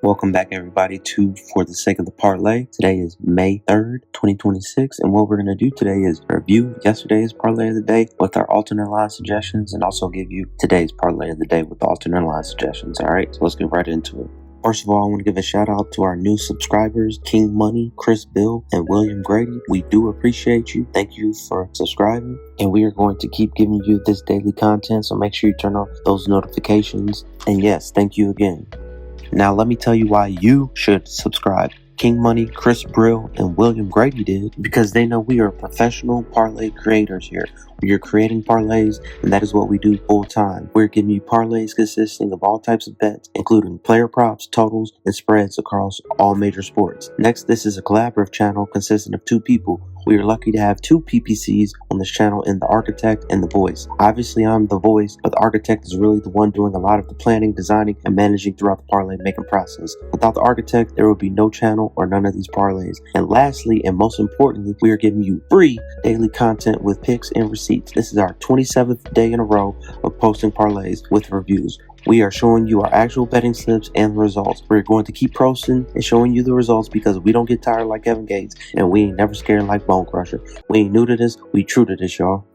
Welcome back, everybody, to For the Sake of the Parlay. Today is May 3rd, 2026, and what we're going to do today is review yesterday's Parlay of the Day with our alternate line suggestions and also give you today's Parlay of the Day with the alternate line suggestions, alright? So let's get right into it. First of all, I want to give a shout out to our new subscribers, King Money, Chris Bill, and William Grady. We do appreciate you. Thank you for subscribing. And we are going to keep giving you this daily content, so make sure you turn on those notifications. And yes, thank you again. Now let me tell you why you should subscribe. King Money, Chris Brill, and William Grady did because they know we are professional parlay creators here. We are creating parlays, and that is what we do full time. We're giving you parlays consisting of all types of bets, including player props, totals, and spreads across all major sports. Next, this is a collaborative channel consisting of two people. We are lucky to have two PPCs on this channel in the architect and the voice. Obviously, I'm the voice, but the architect is really the one doing a lot of the planning, designing, and managing throughout the parlay making process. Without the architect, there would be no channel or none of these parlays. And lastly, and most importantly, we are giving you free daily content with picks and receipts. This is our 27th day in a row of posting parlays with reviews. We are showing you our actual betting slips and the results. We're going to keep posting and showing you the results because we don't get tired like Kevin Gates, and we ain't never scared like Bone Crusher. We ain't new to this, we true to this, y'all.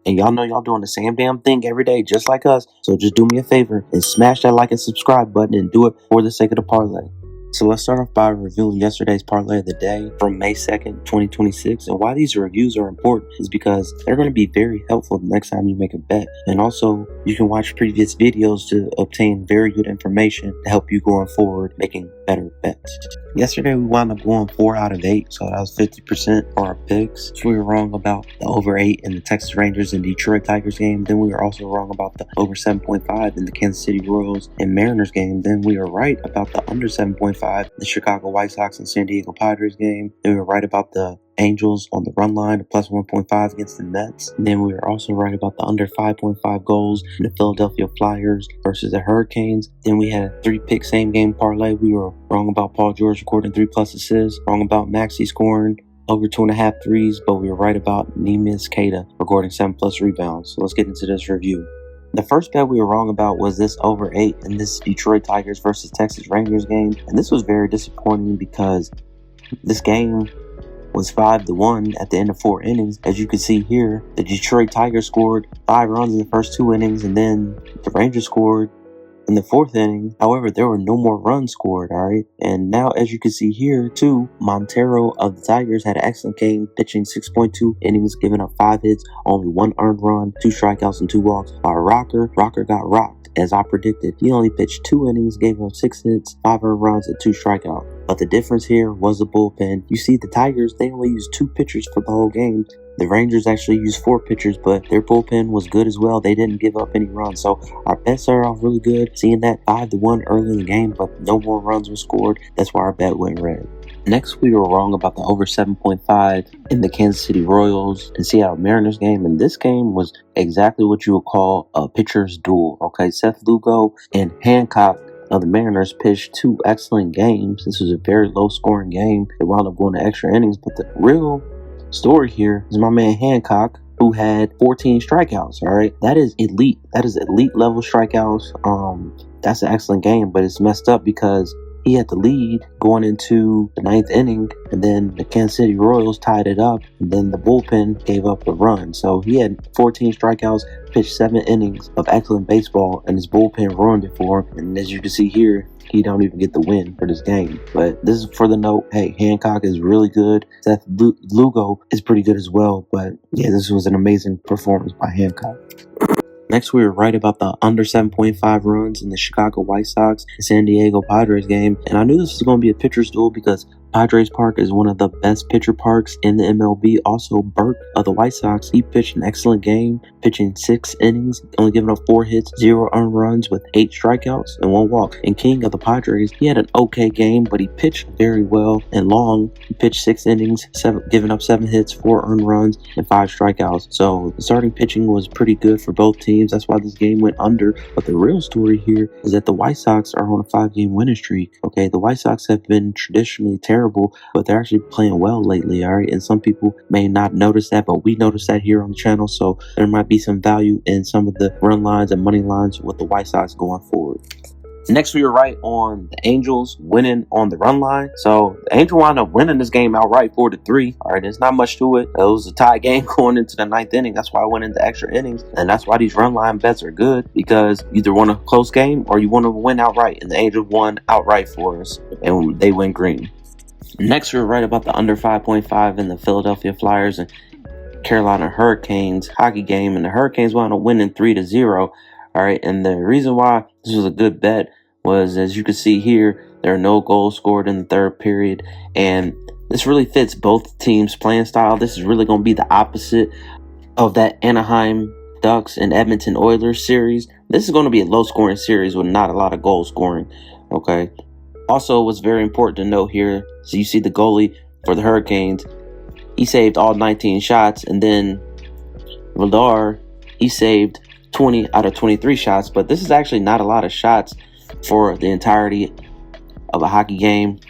And y'all know y'all doing the same damn thing every day just like us, so just do me a favor and smash that like and subscribe button and do it for the sake of the parlay. So let's start off by reviewing yesterday's parlay of the day from May 2nd, 2026. And why these reviews are important is because they're going to be very helpful the next time you make a bet. And also, you can watch previous videos to obtain very good information to help you going forward making better bets. Yesterday, we wound up going 4 out of 8, so that was 50% for our picks. So we were wrong about the over 8 in the Texas Rangers and Detroit Tigers game. Then we were also wrong about the over 7.5 in the Kansas City Royals and Mariners game. Then we were right about the under 7.5 the Chicago White Sox and San Diego Padres game. Then we were right about the Angels on the run line, plus 1.5 against the Mets. And then we were also right about the under 5.5 goals in the Philadelphia Flyers versus the Hurricanes. Then we had a 3-pick same game parlay. We were wrong about Paul George recording 3+ assists, wrong about Maxey scoring over 2.5 threes, but we were right about Neemias Queta recording 7+ rebounds. So let's get into this review. The first bet we were wrong about was this over 8 in this Detroit Tigers versus Texas Rangers game. And this was very disappointing because this game was 5-1 at the end of 4 innings. As you can see here, the Detroit Tigers scored 5 runs in the first 2 innings, and then the Rangers scored in the 4th inning. However, there were no more runs scored, alright? And now, as you can see here, too, Montero of the Tigers had an excellent game, pitching 6.2 innings, giving up 5 hits, only 1 earned run, 2 strikeouts, and 2 walks. While Rocker got rocked, as I predicted. He only pitched 2 innings, gave up 6 hits, 5 earned runs, and 2 strikeouts. But the difference here was the bullpen. You see, the Tigers, they only used 2 pitchers for the whole game. The Rangers actually used 4 pitchers, but their bullpen was good as well. They didn't give up any runs. So our bet started off really good, seeing that 5-1 early in the game, but no more runs were scored. That's why our bet went red. Next, we were wrong about the over 7.5 in the Kansas City Royals and Seattle Mariners game. And this game was exactly what you would call a pitcher's duel. Okay, Seth Lugo and Hancock of the Mariners pitched 2 excellent games. This was a very low-scoring game. It wound up going to extra innings, but the real story here is my man Hancock, who had 14 strikeouts. All right, that is elite. That is elite level strikeouts. That's an excellent game, but it's messed up because he had the lead going into the 9th inning, and then the Kansas City Royals tied it up, and then the bullpen gave up the run. So he had 14 strikeouts, pitched 7 innings of excellent baseball, and his bullpen ruined it for him. And as you can see here, he don't even get the win for this game. But this is for the note, hey, Hancock is really good. Seth Lugo is pretty good as well. But yeah, this was an amazing performance by Hancock. Next, we were right about the under 7.5 runs in the Chicago White Sox and San Diego Padres game. And I knew this was going to be a pitcher's duel because Padres Park is one of the best pitcher parks in the MLB. Also, Burke of the White Sox, he pitched an excellent game, pitching 6 innings, only giving up 4 hits, 0 earned runs with 8 strikeouts and 1 walk. And King of the Padres, he had an okay game, but he pitched very well and long. He pitched 6 innings, giving up 7 hits, 4 earned runs, and 5 strikeouts. So the starting pitching was pretty good for both teams. That's why this game went under. But the real story here is that the White Sox are on a 5-game winning streak. Okay, the White Sox have been traditionally terrible, but they're actually playing well lately, all right? And some people may not notice that, but we notice that here on the channel, so there might be some value in some of the run lines and money lines with the White Sox going forward. Next, we were right on the Angels winning on the run line. So the Angels wound up winning this game outright 4-3. All right, there's not much to it. It was a tie game going into the 9th inning. That's why I went into extra innings. And that's why these run line bets are good, because you either want a close game or you want to win outright. And the Angels won outright for us, and they went green. Next, we were right about the under 5.5 in the Philadelphia Flyers and Carolina Hurricanes hockey game. And the Hurricanes wound up winning 3-0. All right, and the reason why this was a good bet was, as you can see here, there are no goals scored in the third period, and this really fits both teams' playing style. This is really going to be the opposite of that Anaheim Ducks and Edmonton Oilers series. This is going to be a low-scoring series with not a lot of goal scoring, okay? Also, what's very important to note here, so you see the goalie for the Hurricanes, he saved all 19 shots, and then Vladar, he saved 20 out of 23 shots, but this is actually not a lot of shots for the entirety of a hockey game.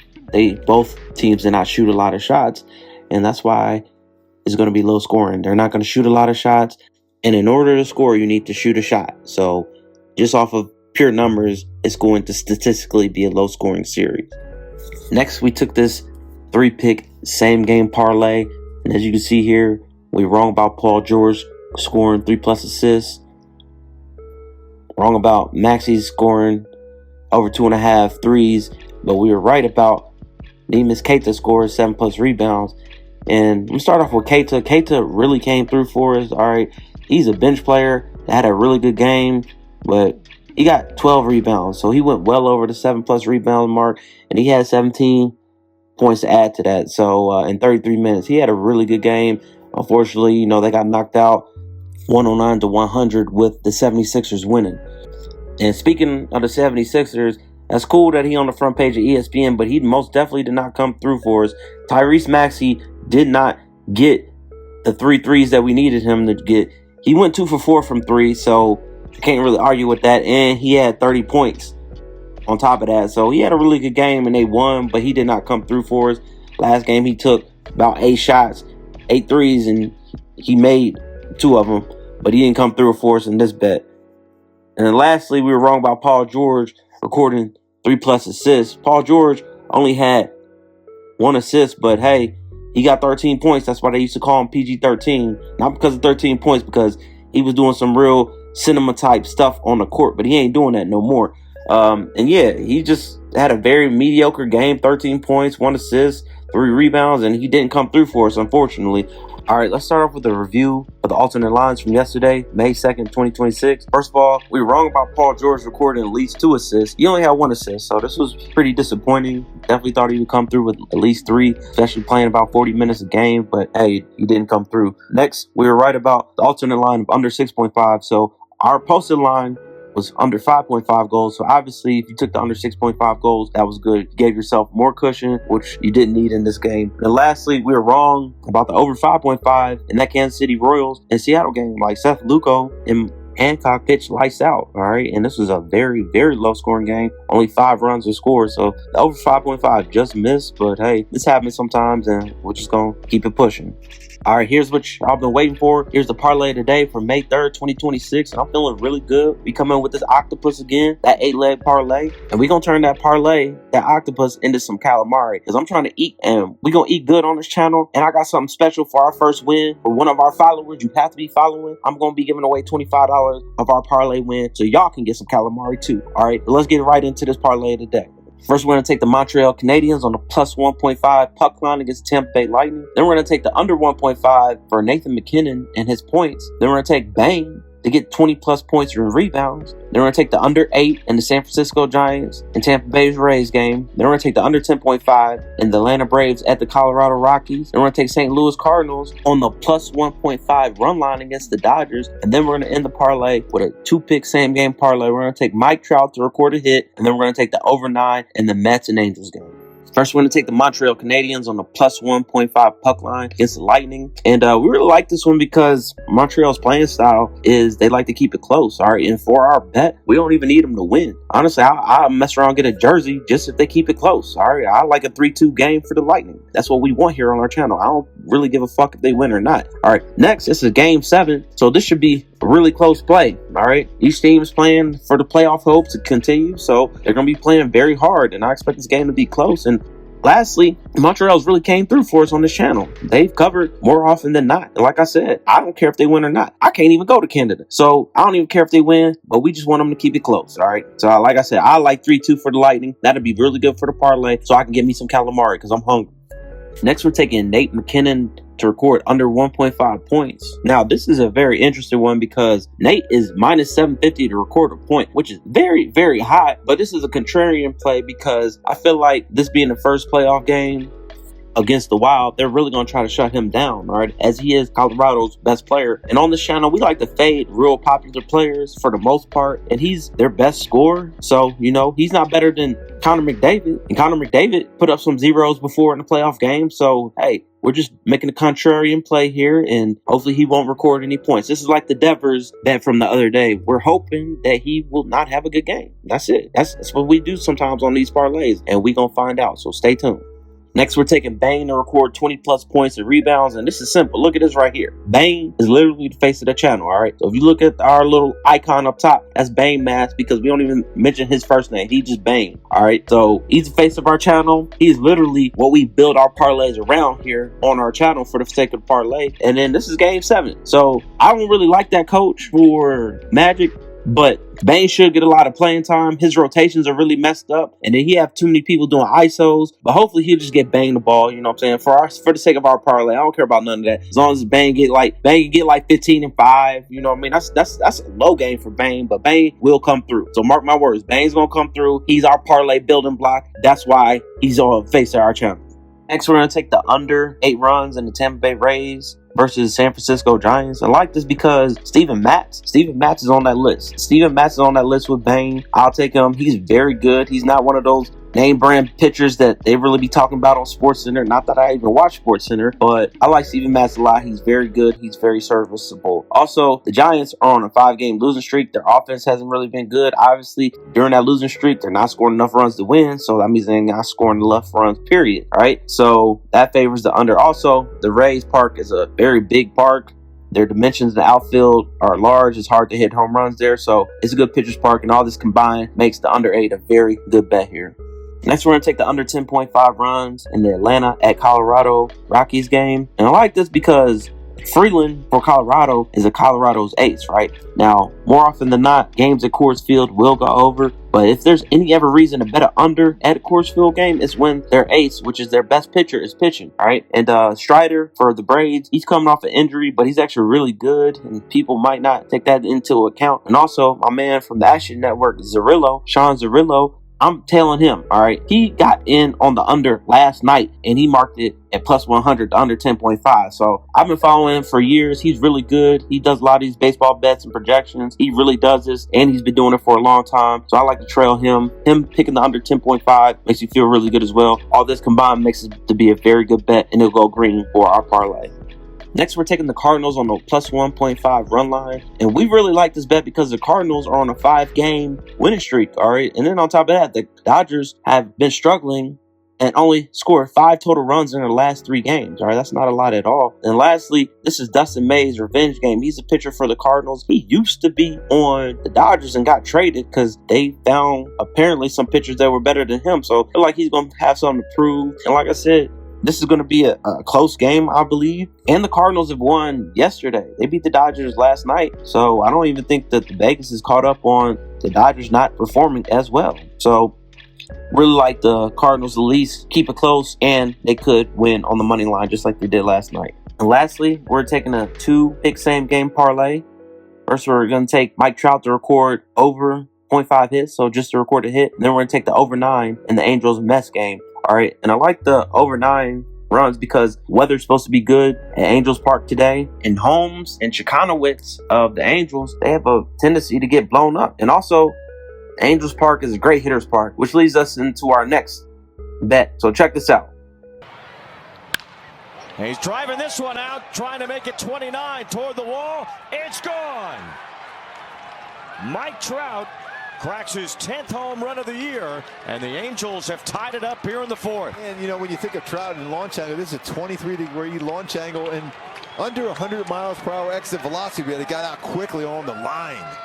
Both teams did not shoot a lot of shots, and that's why it's going to be low scoring. They're not going to shoot a lot of shots, and in order to score, you need to shoot a shot. So just off of pure numbers, it's going to statistically be a low scoring series. Next, we took this 3-pick same game parlay, and as you can see here, we were wrong about Paul George scoring 3+ assists, wrong about Maxey scoring over 2.5 threes, but we were right about Neemias Queta scored 7+ rebounds. And I'm going to start off with Queta. Queta really came through for us. All right, he's a bench player that had a really good game, but he got 12 rebounds, so he went well over the 7+ rebound mark, and he had 17 points to add to that. So in 33 minutes, he had a really good game. Unfortunately, they got knocked out 109-100 with the 76ers winning. And speaking of the 76ers, that's cool that he on the front page of ESPN, but he most definitely did not come through for us. Tyrese Maxey did not get the 3 threes that we needed him to get. He went 2 for 4 from 3, so you can't really argue with that. And he had 30 points on top of that. So he had a really good game, and they won, but he did not come through for us. Last game, he took about 8 shots, 8 threes, and he made 2 of them, but he didn't come through for us in this bet. And then lastly, we were wrong about Paul George recording 3+ assists. Paul George only had 1 assist, but hey, he got 13 points. That's why they used to call him PG-13. Not because of 13 points, because he was doing some real cinema type stuff on the court, but he ain't doing that no more. And yeah, he just had a very mediocre game. 13 points, 1 assist, 3 rebounds, and he didn't come through for us, unfortunately. All right, let's start off with a review of the alternate lines from yesterday, May 2nd, 2026. First of all, we were wrong about Paul George recording at least 2 assists. He only had 1 assist, so this was pretty disappointing. Definitely thought he would come through with at least 3, especially playing about 40 minutes a game, but hey, he didn't come through. Next, we were right about the alternate line of under 6.5, so our posted line was under 5.5 goals. So obviously, if you took the under 6.5 goals, that was good. You gave yourself more cushion, which you didn't need in this game. And lastly, we were wrong about the over 5.5 in that Kansas City Royals and Seattle game. Like Seth Luco and Hancock pitched lights out, all right? And this was a very, very low-scoring game. Only 5 runs were scored, so the over 5.5 just missed. But hey, this happens sometimes, and we're just going to keep it pushing. All right, here's what y'all been waiting for. Here's the parlay today for May 3rd, 2026. And I'm feeling really good. We come in with this octopus again, that 8-leg parlay. And we're going to turn that parlay, that octopus, into some calamari. Because I'm trying to eat, and we're going to eat good on this channel. And I got something special for our first win. For one of our followers, you have to be following. I'm going to be giving away $25 of our parlay win, so y'all can get some calamari too. All right, let's get right into this parlay today. First, we're going to take the Montreal Canadiens on the plus 1.5 puck line against Tampa Bay Lightning. Then we're going to take the under 1.5 for Nathan McKinnon and his points. Then we're going to take Bang to get 20+ points and rebounds. Then we're going to take the under 8 in the San Francisco Giants and Tampa Bay's Rays game. Then we're going to take the under 10.5 in the Atlanta Braves at the Colorado Rockies. Then we're going to take St. Louis Cardinals on the plus 1.5 run line against the Dodgers. And then we're going to end the parlay with a 2-pick same game parlay. We're going to take Mike Trout to record a hit. And then we're going to take the over 9 in the Mets and Angels game. First, we're going to take the Montreal Canadiens on the plus 1.5 puck line against the Lightning. And we really like this one because Montreal's playing style is they like to keep it close. All right. And for our bet, we don't even need them to win. Honestly, I'll mess around and get a jersey just if they keep it close. All right. I like a 3-2 game for the Lightning. That's what we want here on our channel. I don't really give a fuck if they win or not. All right. Next, this is game 7. So this should be a really close play. All right. Each team is playing for the playoff hope to continue. So they're going to be playing very hard. And I expect this game to be close. And lastly, Montreal's really came through for us on this channel. They've covered more often than not. And like I said, I don't care if they win or not. I can't even go to Canada. So I don't even care if they win, but we just want them to keep it close. All right. So like I said, I like 3-2 for the Lightning. That'd be really good for the parlay so I can get me some calamari because I'm hungry. Next, we're taking Nate McKinnon to record under 1.5 points. Now, this is a very interesting one because Nate is minus 750 to record a point, which is very, very high. But this is a contrarian play because I feel like this being the first playoff game against the Wild, they're really going to try to shut him down, right? As he is Colorado's best player. And on this channel, we like to fade real popular players for the most part. And he's their best scorer. So, you know, he's not better than Connor McDavid. And Connor McDavid put up some zeros before in the playoff game. So, hey, we're just making a contrarian play here. And hopefully he won't record any points. This is like the Devers bet from the other day. We're hoping that he will not have a good game. That's it. That's what we do sometimes on these parlays. And we're going to find out. So stay tuned. Next, we're taking Bane to record 20 plus points and rebounds. And this is simple. Look at this right here. Bane is literally the face of the channel. All right. So if you look at our little icon up top, that's Bane Mask because we don't even mention his first name. He's just Bane. All right. So he's the face of our channel. He's literally what we build our parlays around here on our channel for the sake of the parlay. And then this is game 7. So I don't really like that coach for Magic. But Bane should get a lot of playing time. His rotations are really messed up. And then he have too many people doing ISOs. But hopefully he'll just get Bane the ball. You know what I'm saying? For the sake of our parlay, I don't care about none of that. As long as Bane can get like 15 and 5. You know what I mean? That's a low game for Bane. But Bane will come through. So mark my words. Bane's going to come through. He's our parlay building block. That's why he's on the face of our channel. Next, we're going to take the under 8 runs in the Tampa Bay Rays versus San Francisco Giants. I like this because Steven Matz is on that list. Steven Matz is on that list with Bane. I'll take him. He's very good. He's not one of those name brand pitchers that they really be talking about on SportsCenter. Not that I even watch SportsCenter, but I like Steven Matz a lot. He's very good. He's very serviceable. Also, the Giants are on a 5-game losing streak. Their offense hasn't really been good. Obviously, during that losing streak, they're not scoring enough runs to win. So that means they're not scoring enough runs, period. All right. So that favors the under. Also, the Rays Park is a very big park. Their dimensions in the outfield are large. It's hard to hit home runs there. So it's a good pitcher's park. And all this combined makes the under 8 a very good bet here. Next, we're going to take the under 10.5 runs in the Atlanta at Colorado Rockies game. And I like this because Freeland for Colorado is a Colorado's ace, right? Now, more often than not, games at Coors Field will go over. But if there's any ever reason to bet an under at a Coors Field game, it's when their ace, which is their best pitcher, is pitching, right? And Strider for the Braves, he's coming off an injury, but he's actually really good. And people might not take that into account. And also, my man from the Action Network, Sean Zerillo, I'm telling him, all right, he got in on the under last night and he marked it at plus 100 to under 10.5. So I've been following him for years. He's really good. He does a lot of these baseball bets and projections. He really does this and he's been doing it for a long time. So I like to trail him. Him picking the under 10.5 makes you feel really good as well. All this combined makes it to be a very good bet and it'll go green for our parlay. Next, we're taking the Cardinals on the plus 1.5 run line. And we really like this bet because the Cardinals are on a 5-game winning streak, all right? And then on top of that, the Dodgers have been struggling and only scored 5 total runs in their last 3 games, all right? That's not a lot at all. And lastly, this is Dustin May's revenge game. He's a pitcher for the Cardinals. He used to be on the Dodgers and got traded because they found apparently some pitchers that were better than him. So I feel like he's going to have something to prove. And like I said, this is going to be a close game, I believe. And the Cardinals have won yesterday. They beat the Dodgers last night. So I don't even think that the Vegas is caught up on the Dodgers not performing as well. So really like the Cardinals at least keep it close. And they could win on the money line just like they did last night. And lastly, we're taking a 2-pick same game parlay. First, we're going to take Mike Trout to record over 0.5 hits. So just to record a hit. And then we're going to take the over 9 in the Angels-Mets game. All right, and I like the over 9 runs because weather's supposed to be good at Angels Park today. And Holmes and Chikanowicz of the Angels, they have a tendency to get blown up. And also, Angels Park is a great hitter's park, which leads us into our next bet. So check this out. He's driving this one out, trying to make it 29 toward the wall. It's gone. Mike Trout cracks his 10th home run of the year, and the Angels have tied it up here in the fourth. And, you know, when you think of Trout and launch angle, this is a 23-degree launch angle and under 100 miles per hour exit velocity, but it got out quickly on the line.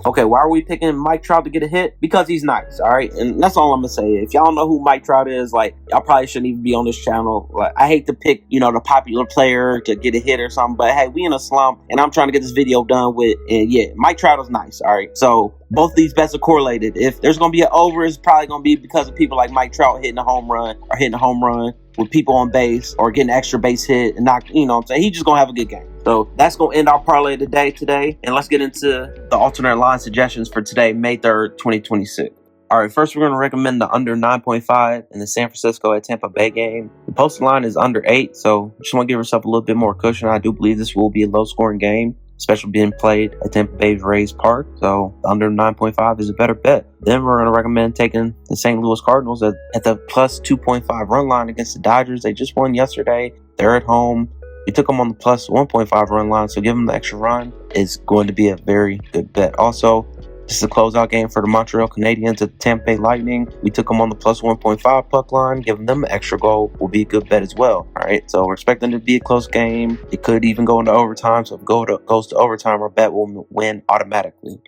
Okay, why are we picking Mike Trout to get a hit? Because he's nice, all right? And that's all I'm going to say. If y'all know who Mike Trout is, like, y'all probably shouldn't even be on this channel. Like, I hate to pick, you know, the popular player to get a hit or something, but hey, we in a slump, and I'm trying to get this video done with, and yeah, Mike Trout is nice, all right? So both of these bets are correlated. If there's going to be an over, it's probably going to be because of people like Mike Trout hitting a home run or hitting a home run with people on base or getting an extra base hit and not, you know what I'm saying? He's just going to have a good game. So that's going to end our parlay today. And let's get into the alternate line suggestions for today, May 3rd, 2026. All right, first we're going to recommend the under 9.5 in the San Francisco at Tampa Bay game. The posted line is under 8, so just want to give yourself a little bit more cushion. I do believe this will be a low-scoring game, especially being played at Tampa Bay's Rays Park. So the under 9.5 is a better bet. Then we're going to recommend taking the St. Louis Cardinals at the plus 2.5 run line against the Dodgers. They just won yesterday. They're at home. We took them on the plus 1.5 run line, so giving them the extra run is going to be a very good bet. Also, this is a closeout game for the Montreal Canadiens at the Tampa Bay Lightning. We took them on the plus 1.5 puck line. Giving them an extra goal will be a good bet as well. All right, so we're expecting it to be a close game. It could even go into overtime. So if it goes to overtime, our bet will win automatically.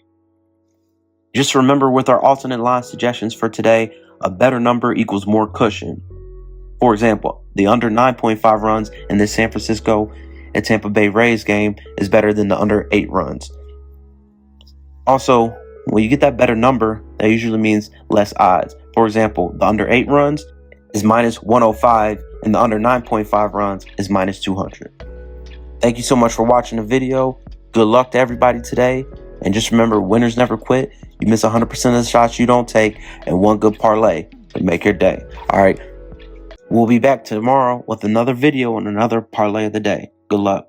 Just remember, with our alternate line suggestions for today, a better number equals more cushion. For example, the under 9.5 runs in the San Francisco and Tampa Bay Rays game is better than the under 8 runs. Also, when you get that better number, that usually means less odds. For example, the under 8 runs is minus 105 and the under 9.5 runs is minus 200. Thank you so much for watching the video. Good luck to everybody today. And just remember, winners never quit. You miss 100% of the shots you don't take, and one good parlay will make your day. All right. We'll be back tomorrow with another video and another parlay of the day. Good luck.